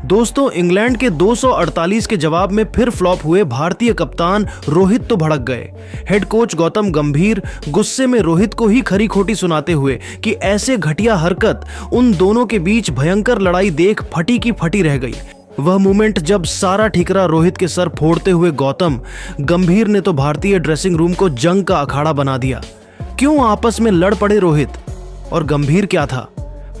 दोस्तों, इंग्लैंड के 248 के जवाब में फिर फ्लॉप हुए भारतीय कप्तान रोहित तो भड़क गए। हेड कोच गौतम गंभीर गुस्से में रोहित को ही खरी खोटी सुनाते हुए कि ऐसे घटिया हरकत उन दोनों के बीच भयंकर लड़ाई देख फटी की फटी रह गई। वह मोमेंट जब सारा ठिकरा रोहित के सर फोड़ते हुए गौतम गंभीर ने तो भारतीय ड्रेसिंग रूम को जंग का अखाड़ा बना दिया। क्यों आपस में लड़ पड़े रोहित और गंभीर, क्या था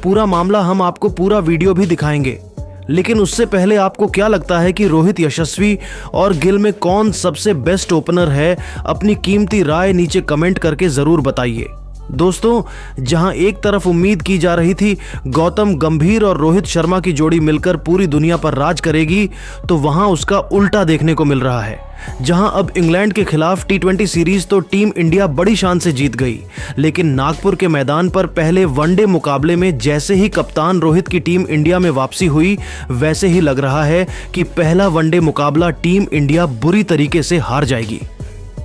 पूरा मामला? हम आपको पूरा वीडियो भी दिखाएंगे, लेकिन उससे पहले आपको क्या लगता है कि रोहित यशस्वी और गिल में कौन सबसे बेस्ट ओपनर है? अपनी कीमती राय नीचे कमेंट करके जरूर बताइए। दोस्तों, जहां एक तरफ उम्मीद की जा रही थी गौतम गंभीर और रोहित शर्मा की जोड़ी मिलकर पूरी दुनिया पर राज करेगी, तो वहां उसका उल्टा देखने को मिल रहा है। जहां अब इंग्लैंड के खिलाफ टी20 सीरीज तो टीम इंडिया बड़ी शान से जीत गई, लेकिन नागपुर के मैदान पर पहले वनडे मुकाबले में जैसे ही कप्तान रोहित की टीम इंडिया में वापसी हुई, वैसे ही लग रहा है कि पहला वनडे मुकाबला टीम इंडिया बुरी तरीके से हार जाएगी।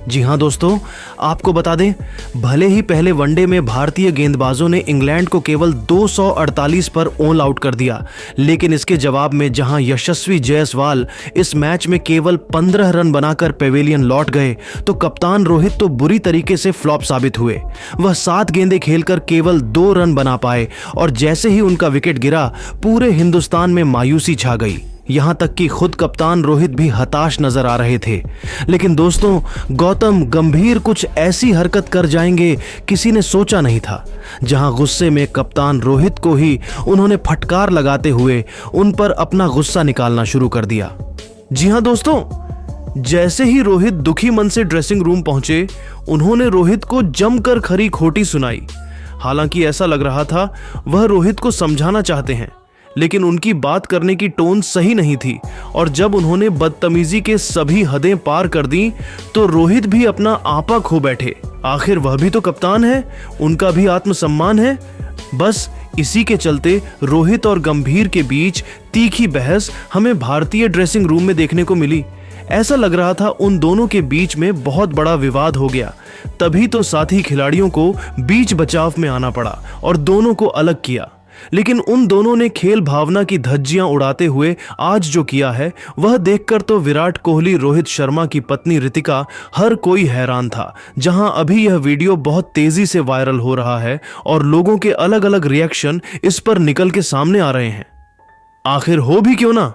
जी हां दोस्तों, आपको बता दें, भले ही पहले वनडे में भारतीय गेंदबाजों ने इंग्लैंड को केवल 248 पर ऑल आउट कर दिया, लेकिन इसके जवाब में जहां यशस्वी जायसवाल इस मैच में केवल 15 रन बनाकर पेविलियन लौट गए, तो कप्तान रोहित तो बुरी तरीके से फ्लॉप साबित हुए। वह 7 गेंदें खेलकर केवल 2 रन बना पाए और जैसे ही उनका विकेट गिरा, पूरे हिंदुस्तान में मायूसी छा गई। यहां तक कि खुद कप्तान रोहित भी हताश नजर आ रहे थे। लेकिन दोस्तों, गौतम गंभीर कुछ ऐसी हरकत कर जाएंगे किसी ने सोचा नहीं था। जहां गुस्से में कप्तान रोहित को ही उन्होंने फटकार लगाते हुए उन पर अपना गुस्सा निकालना शुरू कर दिया। जी हां दोस्तों, जैसे ही रोहित दुखी मन से ड्रेसिंग रूम पहुंचे, उन्होंने रोहित को जमकर खरी खोटी सुनाई। हालांकि ऐसा लग रहा था वह रोहित को समझाना चाहते हैं, लेकिन उनकी बात करने की टोन सही नहीं थी और जब उन्होंने बदतमीजी के सभी हदें पार कर दी, तो रोहित भी अपना आपा खो बैठे। आखिर वह भी तो कप्तान है, उनका भी आत्मसम्मान है। बस इसी के चलते रोहित और गंभीर के बीच तीखी बहस हमें भारतीय ड्रेसिंग रूम में देखने को मिली। ऐसा लग रहा था उन दोनों के बीच में बहुत बड़ा विवाद हो गया। तभी तो साथी खिलाड़ियों को बीच बचाव में आना पड़ा और दोनों को अलग किया। लेकिन उन दोनों ने खेल भावना की धज्जियां उड़ाते हुए आज जो किया है, वह देखकर तो विराट कोहली, रोहित शर्मा की पत्नी रितिका, हर कोई हैरान था। जहां अभी यह वीडियो बहुत तेजी से वायरल हो रहा है और लोगों के अलग अलग रिएक्शन इस पर निकल के सामने आ रहे हैं। आखिर हो भी क्यों ना,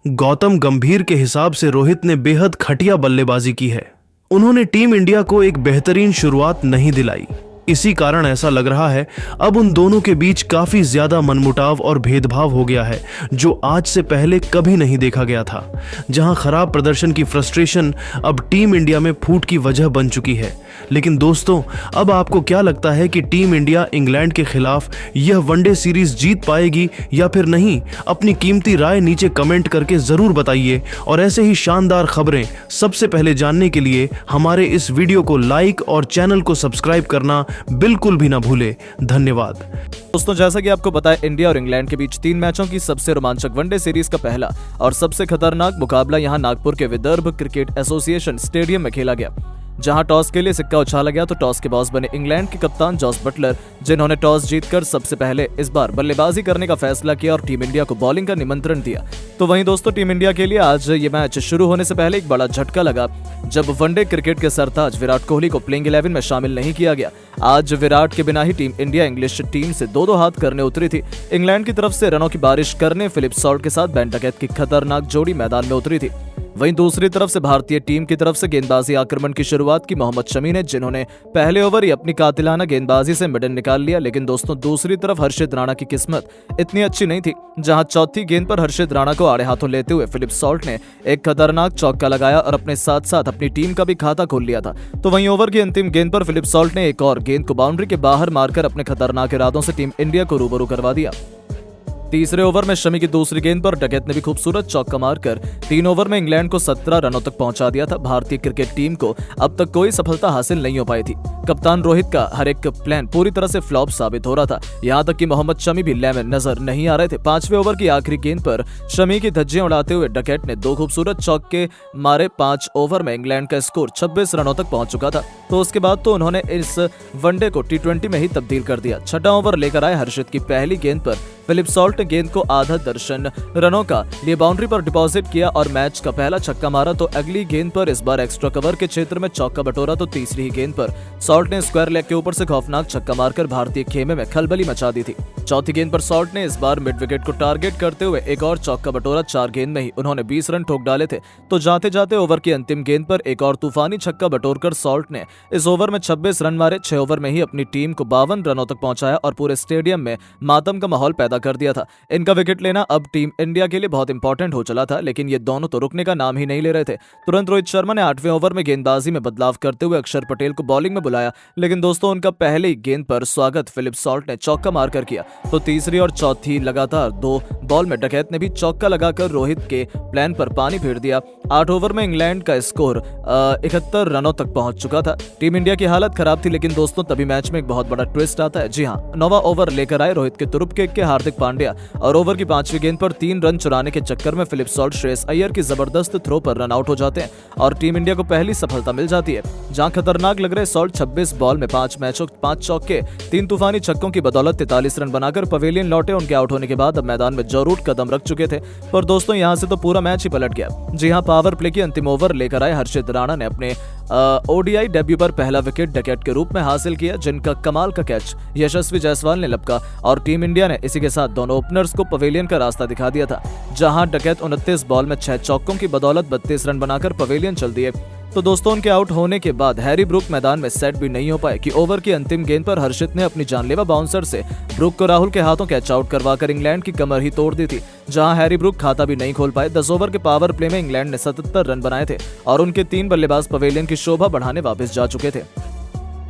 गौतम गंभीर के हिसाब से रोहित ने बेहद घटिया बल्लेबाजी की है। उन्होंने टीम इंडिया को एक बेहतरीन शुरुआत नहीं दिलाई। इसी कारण ऐसा लग रहा है अब उन दोनों के बीच काफी ज्यादा मनमुटाव और भेदभाव हो गया है, जो आज से पहले कभी नहीं देखा गया था। जहां खराब प्रदर्शन की फ्रस्ट्रेशन अब टीम इंडिया में फूट की वजह बन चुकी है। लेकिन दोस्तों, अब आपको क्या लगता है कि टीम इंडिया इंग्लैंड के खिलाफ यह वनडे सीरीज जीत पाएगी या फिर नहीं? अपनी कीमती राय नीचे कमेंट करके जरूर बताइए और ऐसे ही शानदार खबरें सबसे पहले जानने के लिए हमारे इस वीडियो को लाइक और चैनल को सब्सक्राइब करना बिल्कुल भी ना भूले। धन्यवाद। दोस्तों, जैसा कि आपको पता है, इंडिया और इंग्लैंड के बीच 3 मैचों की सबसे रोमांचक वनडे सीरीज का पहला और सबसे खतरनाक मुकाबला यहां नागपुर के विदर्भ क्रिकेट एसोसिएशन स्टेडियम में खेला गया। जहां टॉस के लिए सिक्का उछाला गया तो टॉस के बॉस बने इंग्लैंड के कप्तान जॉस बटलर, जिन्होंने टॉस जीतकर सबसे पहले इस बार बल्लेबाजी करने का फैसला किया और टीम इंडिया को बॉलिंग का निमंत्रण दिया। तो वहीं दोस्तों, टीम इंडिया के लिए आज ये मैच शुरू होने से पहले एक बड़ा झटका लगा जब वनडे क्रिकेट के सरताज विराट कोहली को प्लेइंग 11 में शामिल नहीं किया गया। आज विराट के बिना ही टीम इंडिया इंग्लिश टीम से 2-2 हाथ करने उतरी थी। इंग्लैंड की तरफ से रनों की बारिश करने फिलिप सॉल्ट के साथ बेन डकैत की खतरनाक जोड़ी मैदान में उतरी थी। वहीं दूसरी तरफ से भारतीय टीम की तरफ से गेंदबाजी आक्रमण की शुरुआत की मोहम्मद शमी ने, जिन्होंने पहले ओवर ही अपनी कातिलाना गेंदबाजी से मिडन निकाल लिया। लेकिन दोस्तों, दूसरी तरफ हर्षित राणा की किस्मत इतनी अच्छी नहीं थी। जहां चौथी गेंद पर हर्षित राणा को आड़े हाथों लेते हुए फिलिप सॉल्ट ने एक खतरनाक चौका लगाया और अपने साथ साथ अपनी टीम का भी खाता खोल लिया था। तो वहीं ओवर की अंतिम गेंद पर फिलिप सॉल्ट ने एक और गेंद को बाउंड्री के बाहर मारकर अपने खतरनाक इरादों से टीम इंडिया को रूबरू करवा दिया। तीसरे ओवर में शमी की दूसरी गेंद पर डकैत ने भी खूबसूरत चौका मारकर 3 ओवर में इंग्लैंड को 17 रनों तक पहुंचा दिया था। भारतीय क्रिकेट टीम को अब तक कोई सफलता हासिल नहीं हो पाई थी। कप्तान रोहित का हर एक प्लान पूरी तरह से फ्लॉप साबित हो रहा था। यहां तक कि मोहम्मद शमी भी लय में नजर नहीं आ रहे थे। 5वें ओवर की आखिरी गेंद पर शमी की धज्जियां उड़ाते हुए डकैत ने 2 खूबसूरत चौके मारे। 5 ओवर में इंग्लैंड का स्कोर 26 रनों तक पहुंच चुका था। तो उसके बाद तो उन्होंने इस वनडे को T20 में ही तब्दील कर दिया। 6वां ओवर लेकर आए हर्षित की पहली गेंद पर फिलिप सॉल्ट ने गेंद को आधा दर्जन रनों का लिए बाउंड्री पर डिपॉजिट किया और मैच का पहला छक्का मारा तो अगली गेंद पर इस बार एक्स्ट्रा कवर के क्षेत्र में चौका बटोरा तो तीसरी ही गेंद पर सॉल्ट ने स्क्वायर लेग के ऊपर से खौफनाक छक्का मारकर भारतीय खेमे में खलबली मचा दी थी। चौथी गेंद पर सॉल्ट ने इस बार मिड विकेट को टारगेट करते हुए एक और चौका बटोरा। 4 गेंद में ही उन्होंने 20 रन ठोक डाले थे तो जाते जाते ओवर की अंतिम गेंद पर एक और तूफानी छक्का बटोरकर सॉल्ट ने इस ओवर में 26 रन मारे। 6 ओवर में ही अपनी टीम को 52 रनों तक पहुंचाया और पूरे स्टेडियम में मातम का माहौल पैदा कर दिया था। इनका विकेट लेना अब टीम इंडिया के लिए बहुत इंपॉर्टेंट हो चला था, लेकिन ये दोनों तो रुकने का नाम ही नहीं ले रहे थे। तुरंत रोहित शर्मा ने 8वें ओवर में गेंदबाजी में बदलाव करते हुए अक्षर पटेल को बॉलिंग में बुलाया, लेकिन दोस्तों उनका पहले ही गेंद पर स्वागत फिलिप सॉल्ट ने चौका मारकर किया तो तीसरी और चौथी लगातार 2 बॉल में डकैत ने भी चौका लगाकर रोहित के प्लान पर पानी फेर दिया। 8 ओवर में इंग्लैंड का स्कोर 71 रनों तक पहुंच चुका था। टीम इंडिया की हालत खराब थी, लेकिन दोस्तों तभी मैच में एक बहुत बड़ा ट्विस्ट आता है। जी हां, 9वां ओवर लेकर आए रोहित के तुरुप किक के हार्दिक पांड्या और ओवर की 5वीं गेंद पर 3 रन चुराने के चक्कर में फिलिप सॉल्ट श्रेयस अय्यर की जबरदस्त थ्रो पर रन आउट हो जाते हैं और टीम इंडिया को पहली सफलता मिल जाती है। जहां खतरनाक लग रहे सॉल्ट 26 बॉल में 5 मैचों 5 चौके 3 तूफानी छक्कों की बदौलत 43 रन बनाकर पवेलियन लौटे। उनके आउट होने के बाद अब मैदान में जरूर कदम रख चुके थे, पर दोस्तों यहां से तो पूरा मैच ही पलट गया। जी हां, पावर प्ले की अंतिम ओवर लेकर आए हर्षित राणा ने अपने ओडीआई डेब्यू पर पहला विकेट डकैत के रूप में हासिल किया, जिनका कमाल का कैच यशस्वी जायसवाल ने लपका और टीम इंडिया ने इसी के साथ दोनों ओपनर्स को पवेलियन का रास्ता दिखा दिया था। जहां डकैत 29 बॉल में 6 चौकों की बदौलत 32 रन बनाकर पवेलियन चल दिए। तो दोस्तों उनके आउट होने के बाद हैरी ब्रूक मैदान में सेट भी नहीं हो पाए कि ओवर की अंतिम गेंद पर हर्षित ने अपनी जानलेवा बाउंसर से ब्रूक को राहुल के हाथों कैच आउट करवाकर इंग्लैंड की कमर ही तोड़ दी थी। जहां हैरी ब्रूक खाता भी नहीं खोल पाए। 10 ओवर के पावर प्ले में इंग्लैंड ने 77 रन बनाए थे और उनके 3 बल्लेबाज पवेलियन की शोभा बढ़ाने वापस जा चुके थे।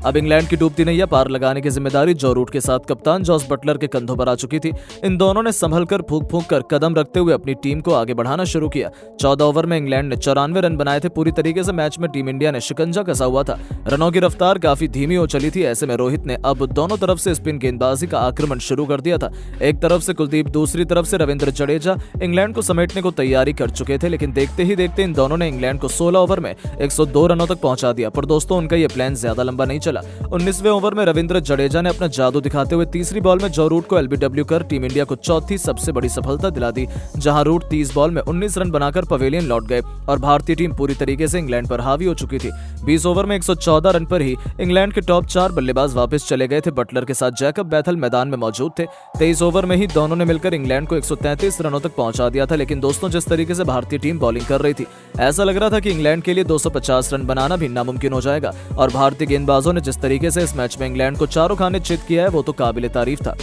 अब इंग्लैंड की डूबती नैया पार लगाने की जिम्मेदारी जो रूट के साथ कप्तान जॉस बटलर के कंधों पर आ चुकी थी। इन दोनों ने संभलकर फूंक फूंक कर कदम रखते हुए अपनी टीम को आगे बढ़ाना शुरू किया। 14 ओवर में इंग्लैंड ने 94 रन बनाए थे। पूरी तरीके से मैच में टीम इंडिया ने शिकंजा कसा हुआ था। रनों की रफ्तार काफी धीमी हो चली थी। ऐसे में रोहित ने अब दोनों तरफ से स्पिन गेंदबाजी का आक्रमण शुरू कर दिया था। एक तरफ से कुलदीप, दूसरी तरफ से रविंद्र जडेजा इंग्लैंड को समेटने को तैयारी कर चुके थे, लेकिन देखते ही देखते इन दोनों ने इंग्लैंड को 16 ओवर में 102 रनों तक पहुंचा दिया। पर दोस्तों उनका यह प्लान ज्यादा लंबा नहीं चला। 19वें ओवर में रविंद्र जडेजा ने अपना जादू दिखाते हुए तीसरी बॉल में जो रूट को एलबीडब्ल्यू कर टीम इंडिया को चौथी सबसे बड़ी सफलता दिला दी। जहां रूट 30 बॉल में 19 रन बनाकर पवेलियन लौट गए और भारतीय टीम पूरी तरीके से इंग्लैंड पर हावी हो चुकी थी। 20 ओवर में 114 रन पर ही इंग्लैंड के टॉप 4 बल्लेबाज वापस चले गए थे। बटलर के साथ जैकब बैथल मैदान में मौजूद थे। 23 ओवर में ही दोनों ने मिलकर इंग्लैंड को 133 रनों तक पहुंचा दिया था। लेकिन दोस्तों जिस तरीके से भारतीय टीम बॉलिंग कर रही थी, ऐसा लग रहा था कि इंग्लैंड के लिए 250 रन बनाना भी नामुमकिन हो जाएगा। और भारतीय गेंदबाजों ने जिस तरीके से इस मैच में इंग्लैंड को चारों खाने चित किया है वो तो काबिले तारीफ था।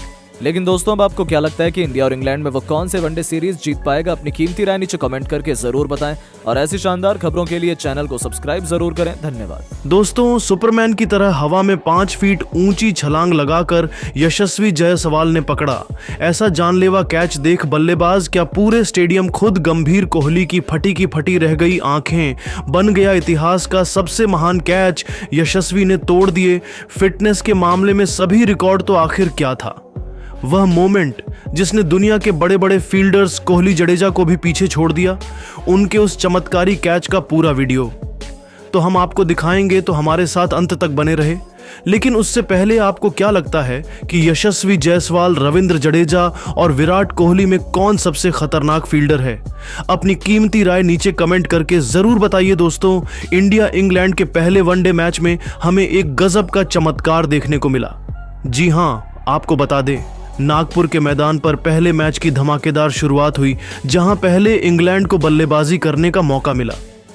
लेकिन दोस्तों अब आपको क्या लगता है कि इंडिया और इंग्लैंड में वो कौन से वनडे सीरीज जीत पाएगा? अपनी कीमती राय नीचे कमेंट करके जरूर बताएं और ऐसी शानदार खबरों के लिए चैनल को सब्सक्राइब जरूर करें। धन्यवाद। दोस्तों सुपरमैन की तरह हवा में 5 फीट ऊंची छलांग लगाकर यशस्वी जायसवाल ने पकड़ा। ऐसा जानलेवा कैच देख बल्लेबाज क्या पूरे स्टेडियम खुद गंभीर कोहली की फटी रह गई आंखें। बन गया इतिहास का सबसे महान कैच, यशस्वी ने तोड़ दिए। फिटनेस के मामले में सभी रिकॉर्ड तो आखिर क्या था? वह मोमेंट जिसने दुनिया के बड़े बड़े फील्डर्स कोहली जडेजा को भी पीछे छोड़ दिया, उनके उस चमत्कारी कैच का पूरा वीडियो तो हम आपको दिखाएंगे, तो हमारे साथ अंत तक बने रहे। लेकिन उससे पहले आपको क्या लगता है कि यशस्वी जायसवाल, रविंद्र जडेजा और विराट कोहली में कौन सबसे खतरनाक फील्डर है? अपनी कीमती राय नीचे कमेंट करके जरूर बताइए। दोस्तों इंडिया इंग्लैंड के पहले वनडे मैच में हमें एक गजब का चमत्कार देखने को मिला। जी हां, आपको बता दें नागपुर के मैदान पर पहले मैच की धमाकेदार शुरुआत हुई, जहां पहले इंग्लैंड को बल्लेबाजी करने का मौका मिला।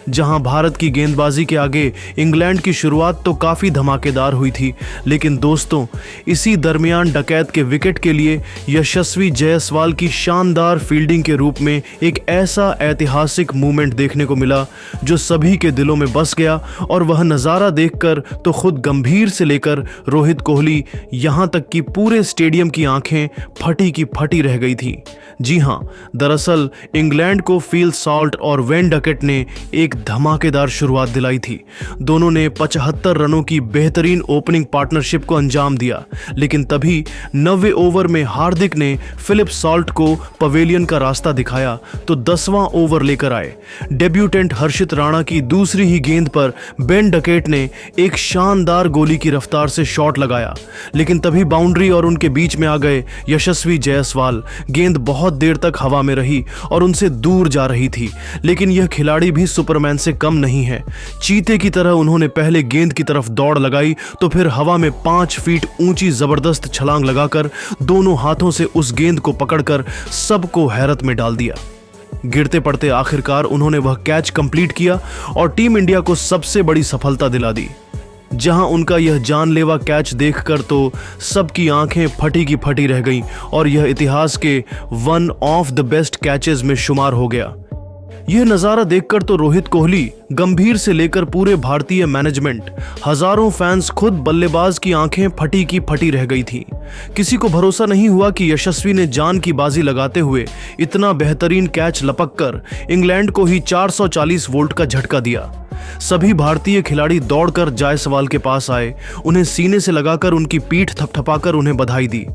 जहां भारत की गेंदबाजी के आगे इंग्लैंड की शुरुआत तो काफ़ी धमाकेदार हुई थी, लेकिन दोस्तों इसी दरमियान डकैत के विकेट के लिए यशस्वी जायसवाल की शानदार फील्डिंग के रूप में एक ऐसा ऐतिहासिक मूवमेंट देखने को मिला जो सभी के दिलों में बस गया। और वह नज़ारा देखकर तो खुद गंभीर से लेकर रोहित कोहली, यहाँ तक कि पूरे स्टेडियम की आंखें फटी की फटी रह गई थी। जी हाँ, दरअसल इंग्लैंड को फिल सॉल्ट और वेन डकैत ने एक एक धमाकेदार शुरुआत दिलाई थी। दोनों ने 75 रनों की बेहतरीन ओपनिंग पार्टनरशिप को अंजाम दिया, लेकिन तभी 90 ओवर में हार्दिक ने फिलिप सॉल्ट को पवेलियन का रास्ता दिखाया तो 10वां ओवर लेकर आए। डेब्यूटेंट हर्षित राणा की दूसरी ही गेंद पर बेन डकेट ने एक शानदार गोली की रफ्तार से शॉट लगाया, लेकिन तभी बाउंड्री और उनके बीच में आ गए यशस्वी जायसवाल। गेंद बहुत देर तक हवा में रही और उनसे दूर जा रही थी, लेकिन यह खिलाड़ी भी सुपरमैन से कम नहीं है। चीते की तरह उन्होंने पहले गेंद की तरफ दौड़ लगाई तो फिर हवा में 5 फीट ऊंची जबरदस्त छलांग लगाकर दोनों हाथों से उस गेंद को पकड़कर सबको हैरत में डाल दिया। गिरते पड़ते आखिरकार उन्होंने वह कैच कंप्लीट किया और टीम इंडिया को सबसे बड़ी सफलता दिला दी। जहां उनका यह जानलेवा कैच देखकर तो सबकी आंखें फटी की फटी रह गईं और यह इतिहास के one of the best catches में शुमार हो गया। यह नजारा देखकर तो रोहित कोहली, गंभीर से लेकर पूरे भारतीय मैनेजमेंट, हजारों फैंस, खुद बल्लेबाज की आंखें फटी की फटी रह गई थी। किसी को भरोसा नहीं हुआ कि यशस्वी ने जान की बाजी लगाते हुए इतना बेहतरीन कैच लपककर इंग्लैंड को ही 440 वोल्ट का झटका दिया। सभी भारतीय खिलाड़ी दौड़कर जायसवाल के पास आए, उन्हें सीने से लगाकर उनकी पीठ थपथपाकर उन्हें बधाई दी।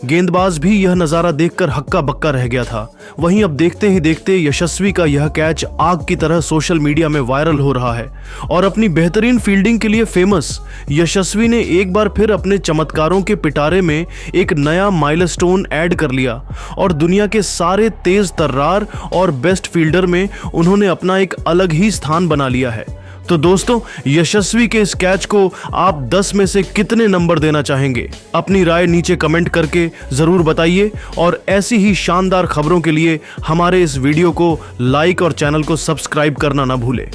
गेंदबाज भी यह नजारा देखकर हक्का बक्का रह गया था। वहीं अब देखते ही देखते यशस्वी का यह कैच आग की तरह सोशल मीडिया में वायरल हो रहा है और अपनी बेहतरीन फील्डिंग के लिए फेमस यशस्वी ने एक बार फिर अपने चमत्कारों के पिटारे में एक नया माइलस्टोन ऐड कर लिया और दुनिया के सारे तेज तर्रार और बेस्ट फील्डर में उन्होंने अपना एक अलग ही स्थान बना लिया है। तो दोस्तों, यशस्वी के इस कैच को आप 10 में से कितने नंबर देना चाहेंगे? अपनी राय नीचे कमेंट करके जरूर बताइए और ऐसी ही शानदार खबरों के लिए हमारे इस वीडियो को लाइक और चैनल को सब्सक्राइब करना ना भूलें।